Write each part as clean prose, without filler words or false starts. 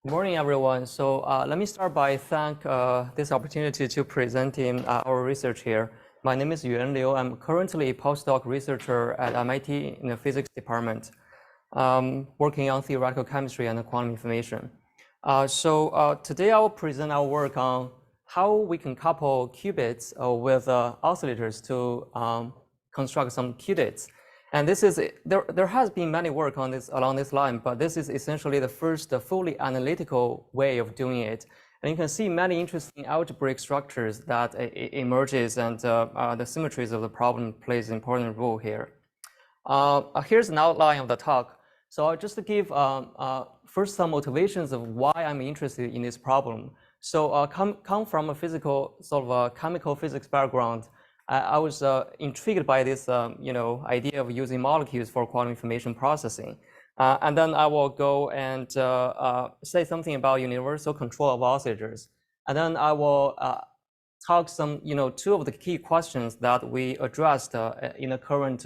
Good morning, everyone. So let me start by thank this opportunity to present in our research here. My name is Yuan Liu. I'm currently a postdoc researcher at MIT in the physics department, working on theoretical chemistry and quantum information. Today I will present our work on how we can couple qubits with oscillators to construct some qudits. And this is there has been many work on this along this line, but this is essentially the first fully analytical way of doing it. And you can see many interesting algebraic structures that emerges, and the symmetries of the problem plays an important role here. Here's an outline of the talk. So I'll just give first some motivations of why I'm interested in this problem. So come from a physical sort of a chemical physics background. I was intrigued by this, idea of using molecules for quantum information processing. And then I will go and say something about universal control of oscillators. And then I will talk some, two of the key questions that we addressed in the current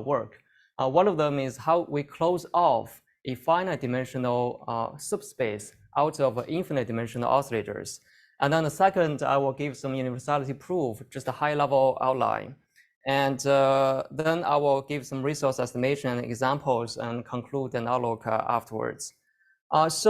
work. One of them is how we close off a finite dimensional subspace out of infinite dimensional oscillators. And then the second, I will give some universality proof, just a high-level outline. And then I will give some resource estimation examples and conclude an outlook afterwards. If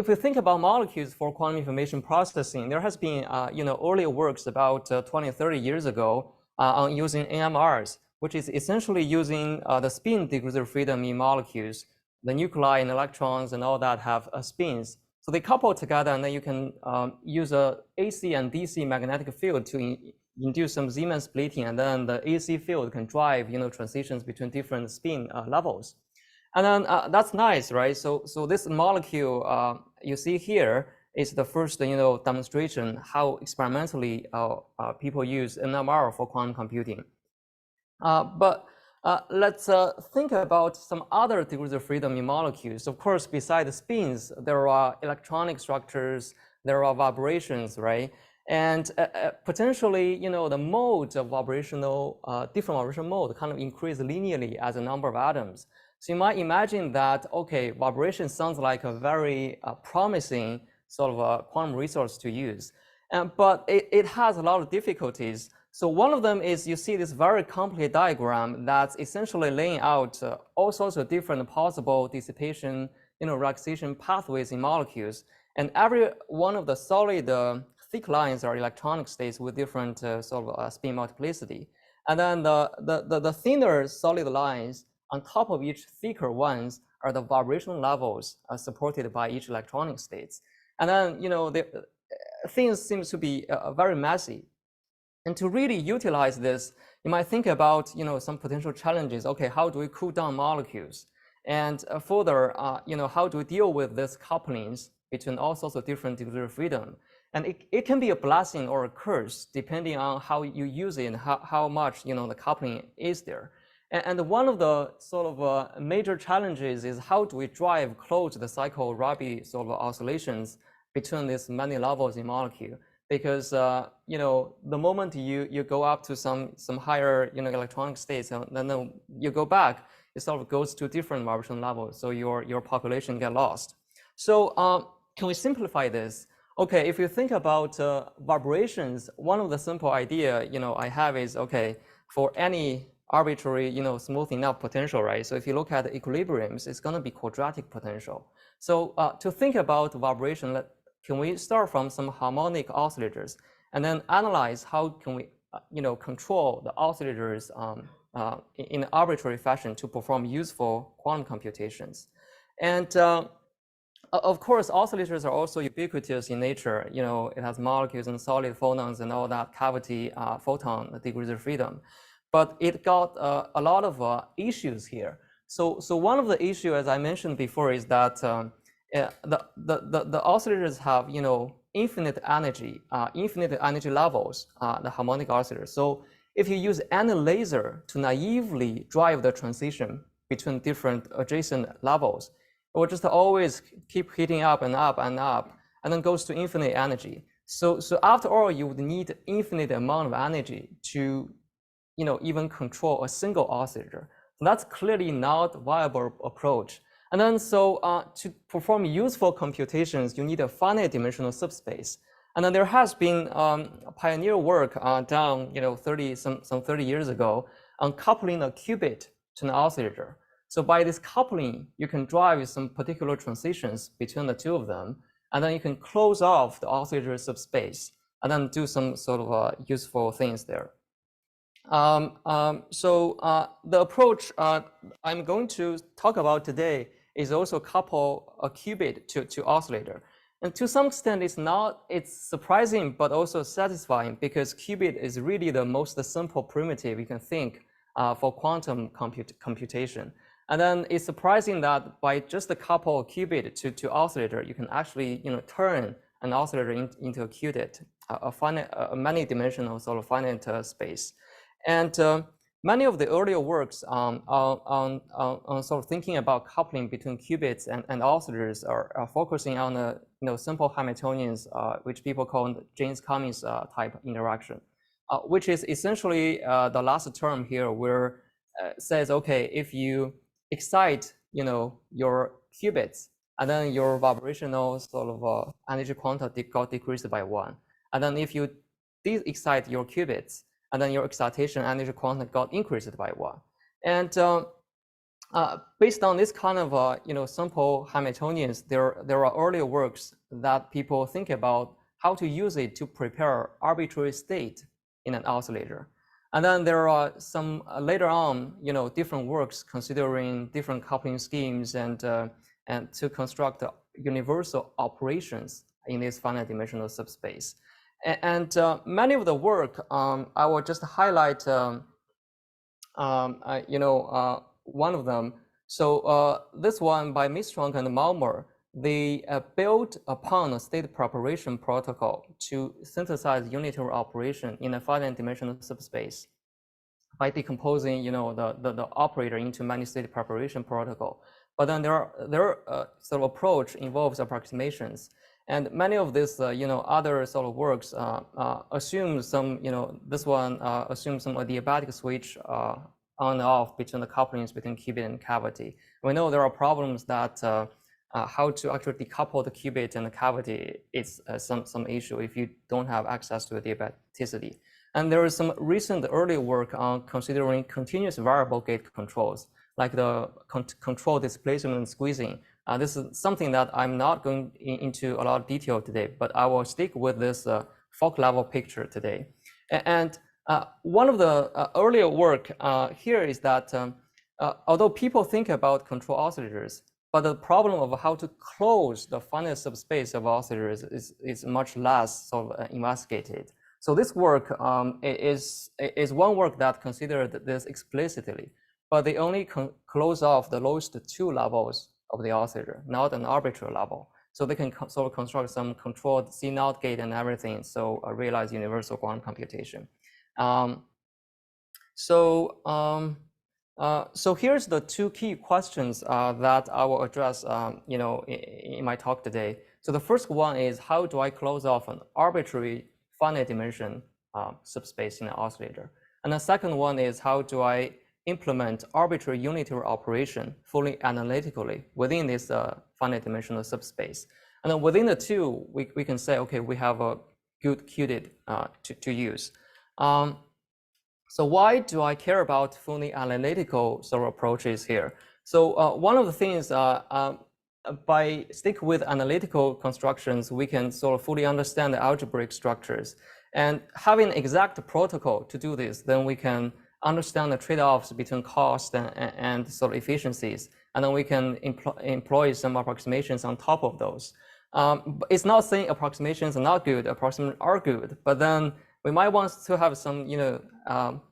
we think about molecules for quantum information processing, there has been earlier works about 20, 30 years ago on using NMRs, which is essentially using the spin degrees of freedom in molecules. The nuclei and electrons and all that have spins. So they couple together, and then you can use a AC and DC magnetic field to induce some Zeeman splitting, and then the AC field can drive transitions between different spin levels. And then that's nice, right? So this molecule you see here is the first demonstration how experimentally people use NMR for quantum computing. Let's think about some other degrees of freedom in molecules. Of course, besides the spins, there are electronic structures, there are vibrations, right? And potentially, the modes of different vibrational mode kind of increase linearly as a number of atoms. So you might imagine that, okay, vibration sounds like a very promising sort of a quantum resource to use. But it has a lot of difficulties. So one of them is you see this very complicated diagram that's essentially laying out all sorts of different possible dissipation, relaxation pathways in molecules. And every one of the solid thick lines are electronic states with different spin multiplicity. And then the thinner solid lines on top of each thicker ones are the vibrational levels supported by each electronic states. And then, the things seems to be very messy. And to really utilize this, you might think about some potential challenges. Okay, how do we cool down molecules? And further, how do we deal with these couplings between all sorts of different degrees of freedom? And it can be a blessing or a curse depending on how you use it and how much the coupling is there. And one of the sort of major challenges is how do we drive closed cycle Rabi sort of oscillations between these many levels in molecule? Because the moment you go up to some higher electronic states, and then you go back, it sort of goes to different vibration levels. So your population get lost. So can we simplify this? Okay, if you think about vibrations, one of the simple idea I have is, okay, for any arbitrary smooth enough potential, right? So if you look at the equilibriums, it's going to be quadratic potential. So to think about vibration, can we start from some harmonic oscillators and then analyze how can we, control the oscillators in an arbitrary fashion to perform useful quantum computations? And of course, oscillators are also ubiquitous in nature. It has molecules and solid phonons and all that cavity photon degrees of freedom. But it got a lot of issues here. So one of the issues, as I mentioned before, is that the oscillators have infinite energy levels, the harmonic oscillators. So if you use any laser to naively drive the transition between different adjacent levels, it will just always keep heating up and up and up, and then goes to infinite energy. So after all, you would need infinite amount of energy to even control a single oscillator. So that's clearly not a viable approach. And then so to perform useful computations, you need a finite dimensional subspace. And then there has been pioneer work done, 30 years ago on coupling a qubit to an oscillator. So by this coupling, you can drive some particular transitions between the two of them, and then you can close off the oscillator subspace, and then do some sort of useful things there. The approach I'm going to talk about today is also couple a qubit to oscillator. And to some extent, it's surprising, but also satisfying, because qubit is really the most simple primitive you can think for quantum computation. And then it's surprising that by just a couple of qubit to oscillator, you can actually turn an oscillator into a qubit, a many-dimensional sort of finite space. And many of the earlier works on sort of thinking about coupling between qubits and oscillators are focusing on simple Hamiltonians, which people call Jaynes-Cummings type interaction, which is essentially the last term here, where says, okay, if you excite your qubits, and then your vibrational sort of energy quanta got decreased by 1, and then if you de-excite your qubits, and then your excitation energy quanta got increased by 1. And based on this kind of simple Hamiltonians, there are earlier works that people think about how to use it to prepare arbitrary state in an oscillator. And then there are some later on, different works considering different coupling schemes and to construct universal operations in this finite dimensional subspace. And many of the work, I will just highlight, one of them. So this one by Mistronk and Malmer, they built upon a state preparation protocol to synthesize unitary operation in a finite dimensional subspace by decomposing, the operator into many state preparation protocol. But then their sort of approach involves approximations. And many of this, other sort of works assume some, this one assumes some adiabatic switch on and off between the couplings between qubit and cavity. We know there are problems that how to actually decouple the qubit and the cavity is some issue if you don't have access to adiabaticity. And there is some recent early work on considering continuous variable gate controls, like the control displacement and squeezing. This is something that I'm not going into a lot of detail today, but I will stick with this Fock level picture today. And one of the earlier work here is that although people think about control oscillators, but the problem of how to close the finite subspace of oscillators is much less sort of investigated. So this work is one work that considered this explicitly, but they only close off the lowest 2 levels of the oscillator, not an arbitrary level. So they can sort of construct some controlled C0 gate and everything, so realize universal quantum computation. So here's the 2 key questions that I will address, in my talk today. So the first one is, how do I close off an arbitrary finite dimension subspace in an oscillator? And the second one is, how do I implement arbitrary unitary operation fully analytically within this finite dimensional subspace? And then within the two, we can say, okay, we have a good Qudit to use. So why do I care about fully analytical sort of approaches here? So one of the things, by stick with analytical constructions, we can sort of fully understand the algebraic structures. And having exact protocol to do this, then we can understand the trade-offs between cost and sort of efficiencies. And then we can employ some approximations on top of those. It's not saying approximations are not good, approximations are good, but then we might want to have some,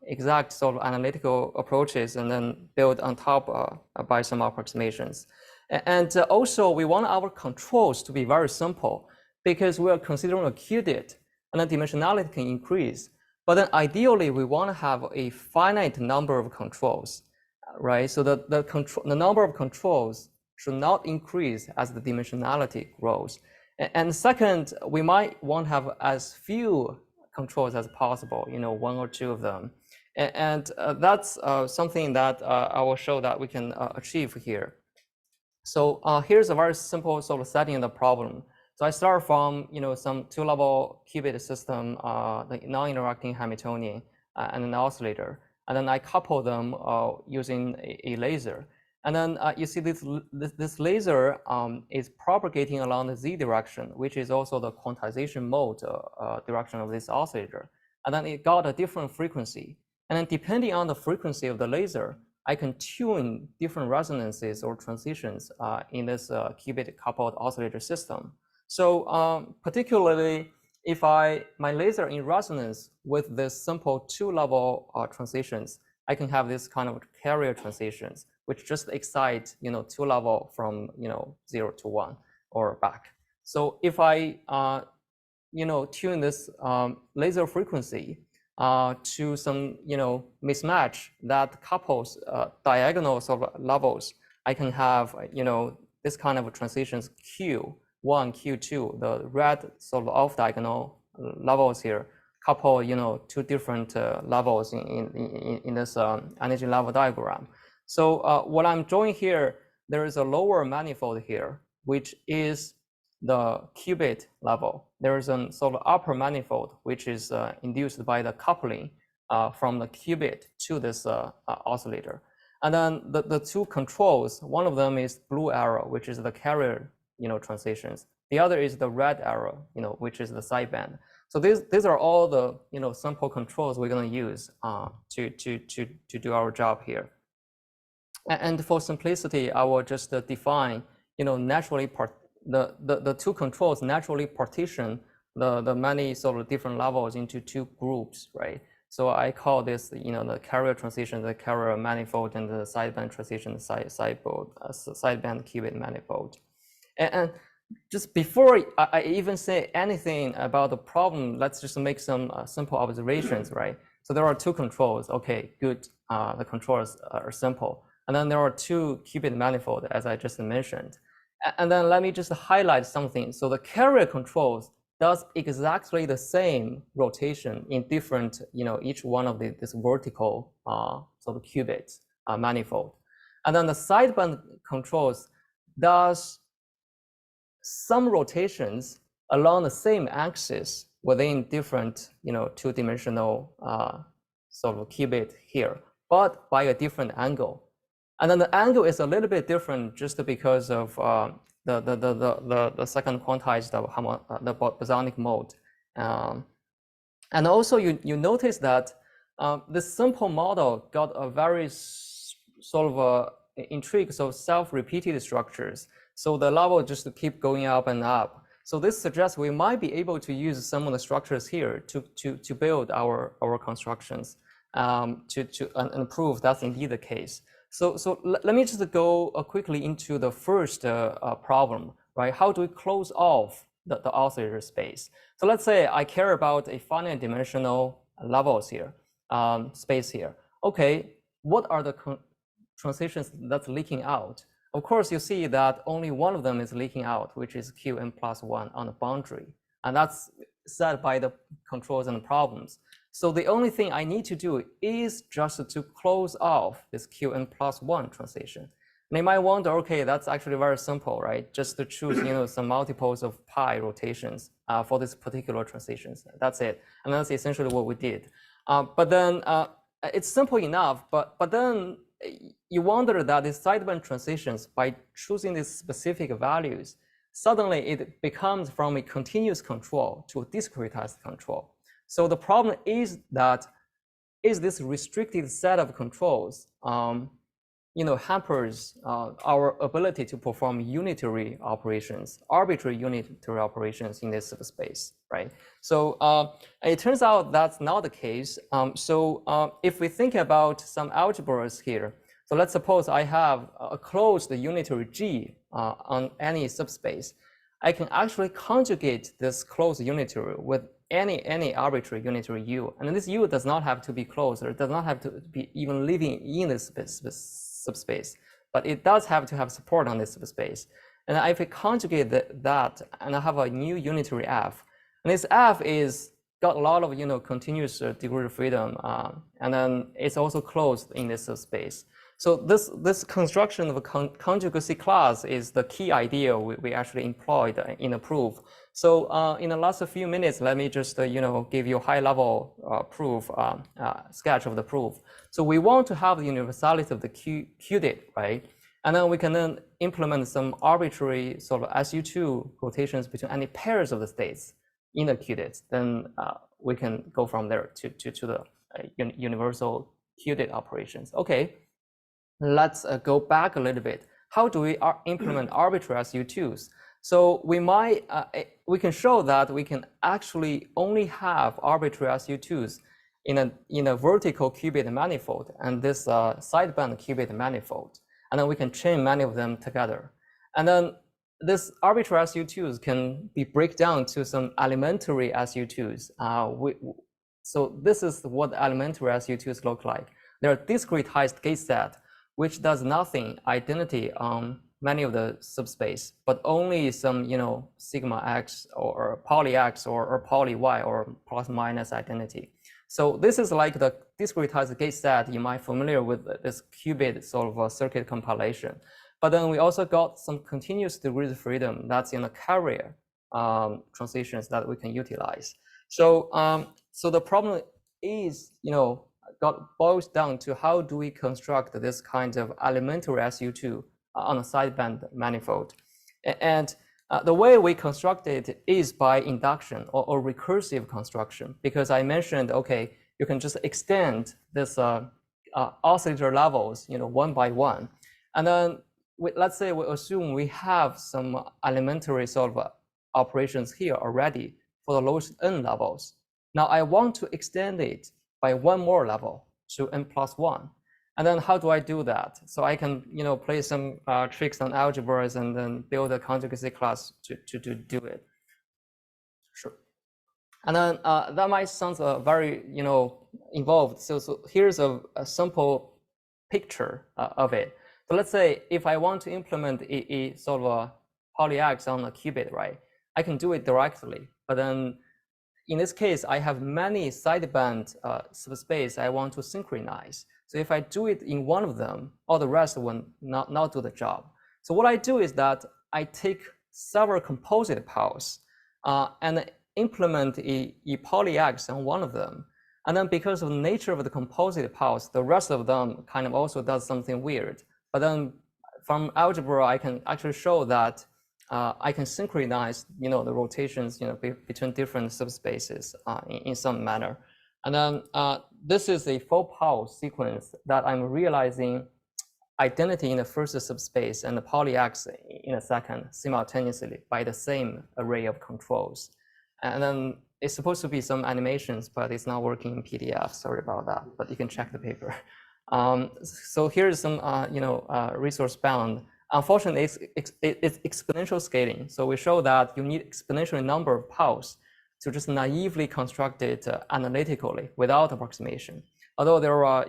exact sort of analytical approaches and then build on top by some approximations. And also we want our controls to be very simple, because we are considering a qubit and the dimensionality can increase. But then ideally we want to have a finite number of controls, right? So the number of controls should not increase as the dimensionality grows. And second, we might want to have as few controls as possible, 1 or 2 of them. And that's something that I will show that we can achieve here. So here's a very simple sort of setting of the problem. So I start from some two-level qubit system, the non-interacting Hamiltonian, and an oscillator, and then I couple them using a laser. And then you see this laser is propagating along the z direction, which is also the quantization mode direction of this oscillator. And then it got a different frequency. And then depending on the frequency of the laser, I can tune different resonances or transitions in this qubit coupled oscillator system. So particularly if my laser in resonance with this simple two-level transitions, I can have this kind of carrier transitions, which just excite two-level from 0 to 1 or back. So if I tune this laser frequency to some mismatch that couples diagonal sort of levels, I can have this kind of transitions Q1, Q2, the red sort of off diagonal levels here, couple two different levels in this energy level diagram. So what I'm drawing here, there is a lower manifold here, which is the qubit level. There is a sort of upper manifold, which is induced by the coupling from the qubit to this oscillator. And then the two controls, one of them is blue arrow, which is the carrier transitions. The other is the red arrow, which is the sideband. So these are all the simple controls we're going to use to do our job here. And for simplicity, I will just define naturally the two controls naturally partition the many sort of different levels into two groups, right? So I call this the carrier transition, the carrier manifold, and the sideband transition, the sideband qubit manifold. And just before I even say anything about the problem, let's just make some simple observations, right? So there are two controls. Okay, good. The controls are simple. And then there are two qubit manifold, as I just mentioned. And then let me just highlight something. So the carrier controls does exactly the same rotation in different, each one of this vertical sort of qubits manifold. And then the sideband controls does some rotations along the same axis within different, two-dimensional sort of qubit here, but by a different angle. And then the angle is a little bit different just because of the second quantized the bosonic mode. And also you notice that this simple model got a very sort of intrigue, so self-repeated structures. So the level just keep going up and up. So this suggests we might be able to use some of the structures here to build our constructions and prove that's indeed the case. So let me just go quickly into the first problem, right? How do we close off the oscillator space? So let's say I care about a finite dimensional levels here, space here. Okay, what are the transitions that's leaking out? Of course, you see that only one of them is leaking out, which is Qn+1 on the boundary. And that's set by the controls and the problems. So the only thing I need to do is just to close off this Qn+1 transition. And you might wonder, okay, that's actually very simple, right? Just to choose some multiples of pi rotations for this particular transitions. That's it. And that's essentially what we did. But then it's simple enough, but then you wonder that the sideband transitions, by choosing these specific values, suddenly it becomes from a continuous control to a discretized control. So the problem is that this restricted set of controls hampers our ability to perform unitary operations, arbitrary unitary operations in this subspace, right? So it turns out that's not the case. So if we think about some algebras here, so let's suppose I have a closed unitary G on any subspace. I can actually conjugate this closed unitary with any arbitrary unitary U, and this U does not have to be closed, or it does not have to be even living in this subspace, but it does have to have support on this subspace. And if I conjugate that, and I have a new unitary F, and this F is got a lot of continuous degree of freedom, and then it's also closed in this subspace. So this construction of a conjugacy class is the key idea we actually employed in a proof. So in the last few minutes, let me just give you a high-level proof sketch of the proof. So we want to have the universality of the Qudit, right? And then we can then implement some arbitrary sort of SU2 rotations between any pairs of the states in the Qudits. Then we can go from there to the universal Qudit operations. Okay, let's go back a little bit. How do we implement arbitrary SU2s? So we can show that we can actually only have arbitrary SU2s in a vertical qubit manifold and this sideband qubit manifold. And then we can chain many of them together. And then this arbitrary SU2s can be break down to some elementary SU2s. So this is what elementary SU2s look like. They're discretized gate set, which does nothing identity on many of the subspace, but only some sigma x or poly x or poly y or plus minus identity. So this is like the discretized gate set. You might familiar with this qubit sort of a circuit compilation. But then we also got some continuous degrees of freedom that's in the carrier transitions that we can utilize. So so the problem is boils down to how do we construct this kind of elementary SU2 on a sideband manifold. And the way we construct it is by induction or recursive construction, because I mentioned, okay, you can just extend this oscillator levels, one by one. And then let's say we assume we have some elementary sort of operations here already for the lowest n levels. Now I want to extend it by one more level to n+1. And then how do I do that? So I can play some tricks on algebras and then build a conjugacy class to do it. Sure. And then that might sound very involved. So here's a simple picture of it. So let's say if I want to implement a sort of a poly X on a qubit, right? I can do it directly, but then in this case, I have many sideband subspace I want to synchronize. So if I do it in one of them, all the rest will not do the job. So what I do is that I take several composite powers and implement a poly X on one of them. And then because of the nature of the composite powers, the rest of them kind of also does something weird. But then from algebra, I can actually show that I can synchronize, the rotations, between different subspaces in some manner. And then this is a 4-power sequence that I'm realizing identity in the first subspace and the poly X in the second simultaneously by the same array of controls. And then it's supposed to be some animations, but it's not working in PDF. Sorry about that, but you can check the paper. So here's some, resource bound. Unfortunately, it's exponential scaling. So we show that you need exponential number of pulse to just naively construct it analytically without approximation. Although there are,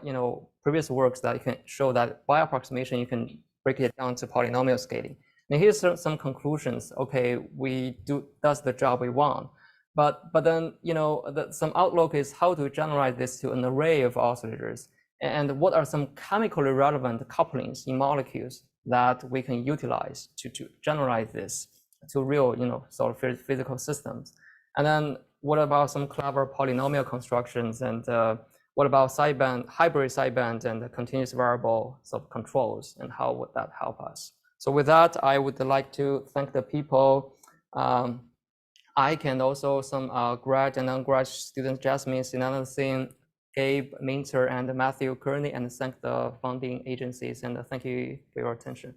previous works that you can show that by approximation, you can break it down to polynomial scaling. And here's some conclusions. Okay, does the job we want. But then, some outlook is how to generalize this to an array of oscillators, and what are some chemically relevant couplings in molecules that we can utilize to generalize this to real, sort of physical systems. And then what about some clever polynomial constructions, and what about hybrid sideband and continuous variable sort of controls, and how would that help us? So with that, I would like to thank the people. I can also some grad and undergrad students, Jasmine, Sinanathan, Gabe, Minter, and Matthew Kearney, and thank the funding agencies, and thank you for your attention.